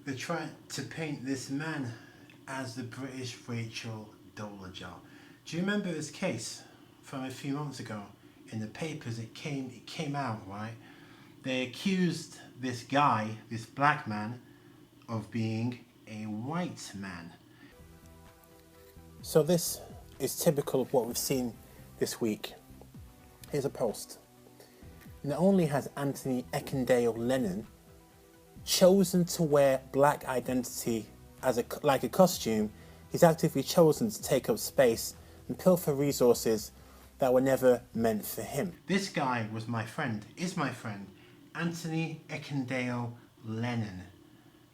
They tried to paint this man as the British Rachel Dolezal. Do you remember this case from a few months ago? In the papers it came out, right? They accused this guy, this black man, of being a white man. So this is typical of what we've seen this week. Here's a post. Not only has Anthony Ekundayo Lennon chosen to wear black identity as like a costume, he's actively chosen to take up space and pilfer resources that were never meant for him. This guy was my friend, is my friend, Anthony Ekundayo Lennon,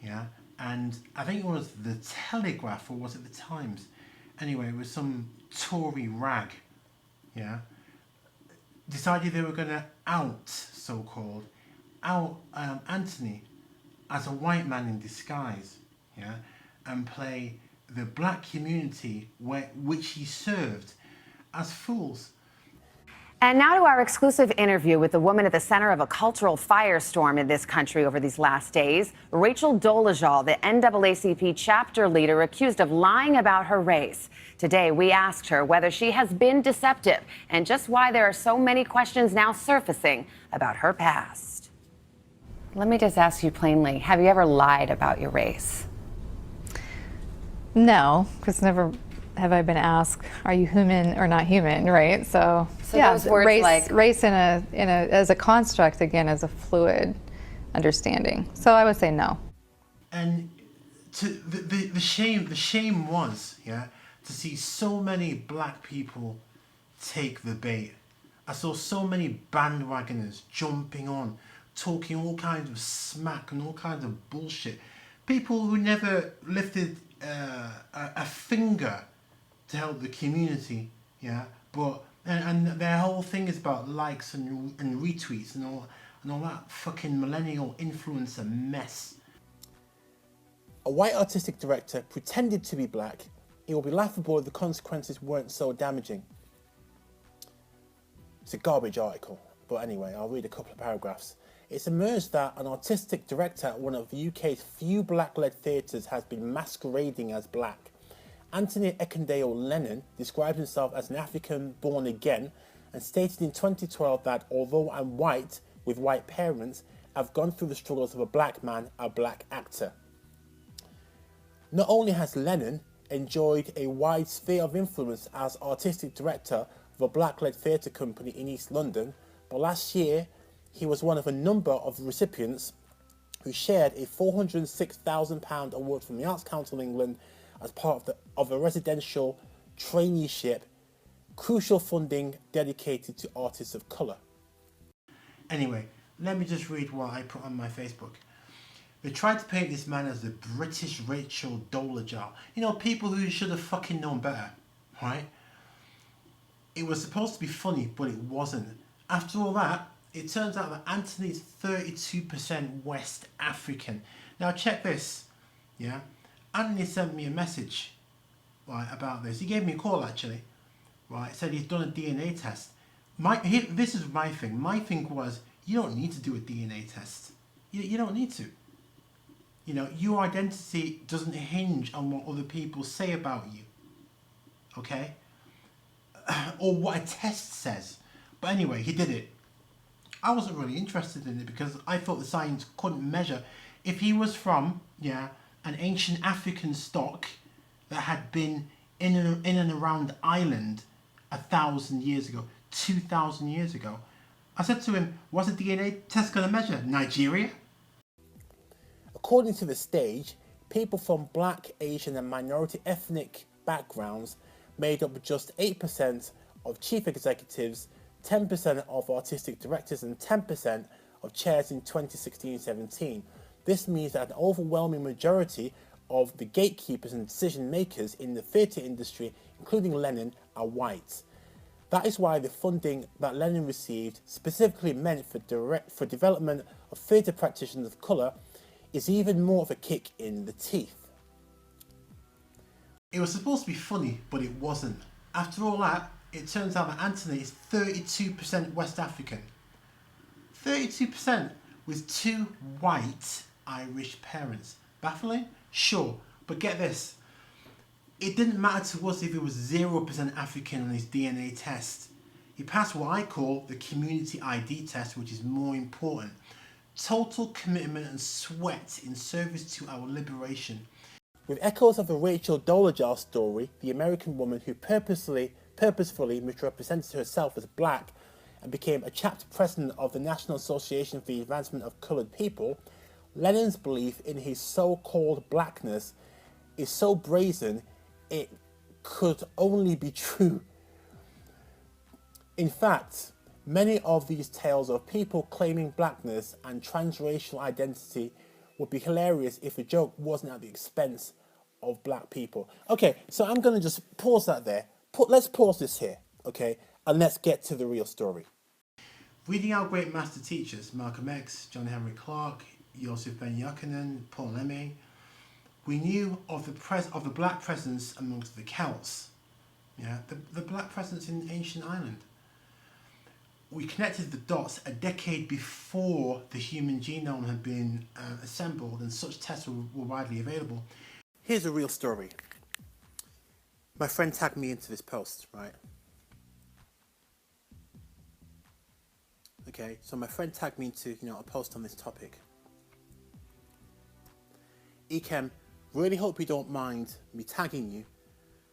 yeah? And I think it was the Telegraph, or was it the Times? Anyway, it was some Tory rag, yeah? Decided they were gonna so-called, out Anthony as a white man in disguise, yeah? And play the black community which he served as fools. And now to our exclusive interview with the woman at the center of a cultural firestorm in this country over these last days, Rachel Dolezal, the NAACP chapter leader accused of lying about her race. Today, we asked her whether she has been deceptive and just why there are so many questions now surfacing about her past. Let me just ask you plainly, have you ever lied about your race? No, because never have I been asked, are you human or not human, right? So yeah, those words race in a as a construct, again, as a fluid understanding. So I would say no. And the shame was, yeah, to see so many black people take the bait. I saw so many bandwagoners jumping on, talking all kinds of smack and all kinds of bullshit. People who never lifted a finger to help the community, yeah, but and their whole thing is about likes and retweets and all that fucking millennial influencer mess. A white artistic director pretended to be black. It would be laughable if the consequences weren't so damaging. It's a garbage article, but anyway, I'll read a couple of paragraphs. It's emerged that an artistic director at one of the UK's few black-led theatres has been masquerading as black. Anthony Ekundayo Lennon described himself as an African born again and stated in 2012 that although I'm white with white parents, I've gone through the struggles of a black man, a black actor. Not only has Lennon enjoyed a wide sphere of influence as artistic director of a black-led theatre company in East London, but last year he was one of a number of recipients who shared a £406,000 award from the Arts Council England as part of a residential traineeship, crucial funding dedicated to artists of colour. Anyway, let me just read what I put on my Facebook. They tried to paint this man as the British Rachel Dolezal. You know, people who should have fucking known better, right? It was supposed to be funny, but it wasn't. After all that, it turns out that Anthony's 32% West African. Now check this, yeah? Anthony sent me a message, right, about this. He gave me a call actually, right? Said he's done a DNA test. This is my thing. My thing was, you don't need to do a DNA test. You don't need to. You know, your identity doesn't hinge on what other people say about you, okay? Or what a test says. But anyway, he did it. I wasn't really interested in it because I thought the science couldn't measure. If he was from, yeah, an ancient African stock that had been in and around Ireland 1,000 years ago, 2,000 years ago, I said to him, what's a DNA test going to measure? Nigeria? According to the stage, people from black, Asian and minority ethnic backgrounds made up just 8% of chief executives, 10% of artistic directors and 10% of chairs in 2016-17. This means that an overwhelming majority of the gatekeepers and decision makers in the theatre industry, including Lennon, are white. That is why the funding that Lennon received, specifically meant for development of theatre practitioners of colour, is even more of a kick in the teeth. It was supposed to be funny, but it wasn't. After all that, it turns out that Anthony is 32% West African. 32% with two white Irish parents. Baffling? Sure. But get this. It didn't matter to us if he was 0% African on his DNA test. He passed what I call the community ID test, which is more important. Total commitment and sweat in service to our liberation. With echoes of the Rachel Dolezal story, the American woman who purposefully misrepresented herself as black and became a chapter president of the National Association for the Advancement of Coloured People, Lennon's belief in his so-called blackness is so brazen it could only be true. In fact, many of these tales of people claiming blackness and transracial identity would be hilarious if the joke wasn't at the expense of black people. Okay, so I'm going to just pause that there. Let's pause this here, okay? And let's get to the real story. Reading our great master teachers, Malcolm X, John Henry Clark, Joseph Ben Jochannan, Paul Lemay, we knew of the black presence amongst the Celts, the black presence in ancient Ireland. We connected the dots a decade before the human genome had been assembled and such tests were widely available. Here's a real story. My friend tagged me into this post, right? Okay, so my friend tagged me into a post on this topic. Ekem, really hope you don't mind me tagging you.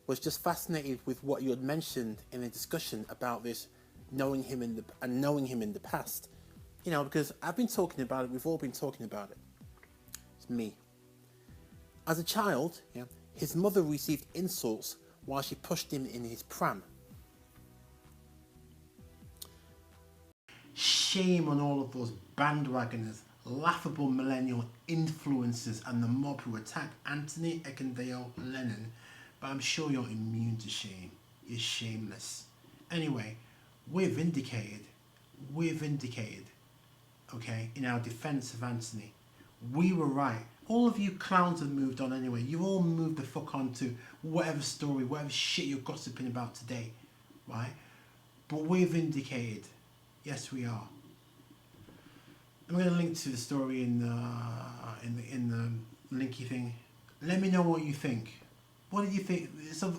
Was just fascinated with what you had mentioned in a discussion about this knowing him in the past. Because I've been talking about it, we've all been talking about it. It's me. As a child, his mother received insults while she pushed him in his pram. Shame on all of those bandwagoners, laughable millennial influencers and the mob who attack Anthony, Ekundayo, Lennon, but I'm sure you're immune to shame. You're shameless. Anyway, we're vindicated, okay, in our defense of Anthony. We were right. All of you clowns have moved on anyway. You all moved the fuck on to whatever story, whatever shit you're gossiping about today, right? But we're vindicated. Yes, we are. I'm going to link to the story in the linky thing. Let me know what you think. What did you think? So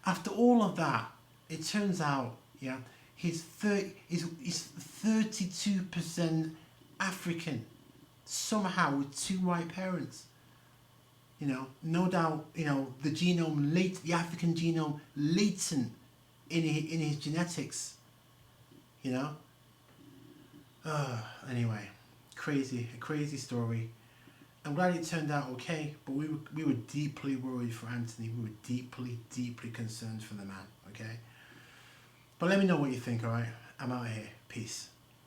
after all of that, it turns out, he's 32% African, somehow with 2 white parents. No doubt, the African genome latent in his genetics. Anyway, a crazy story. I'm glad it turned out okay, but we were deeply worried for Anthony. We were deeply concerned for the man, okay? But let me know what you think, alright? I'm out of here. Peace.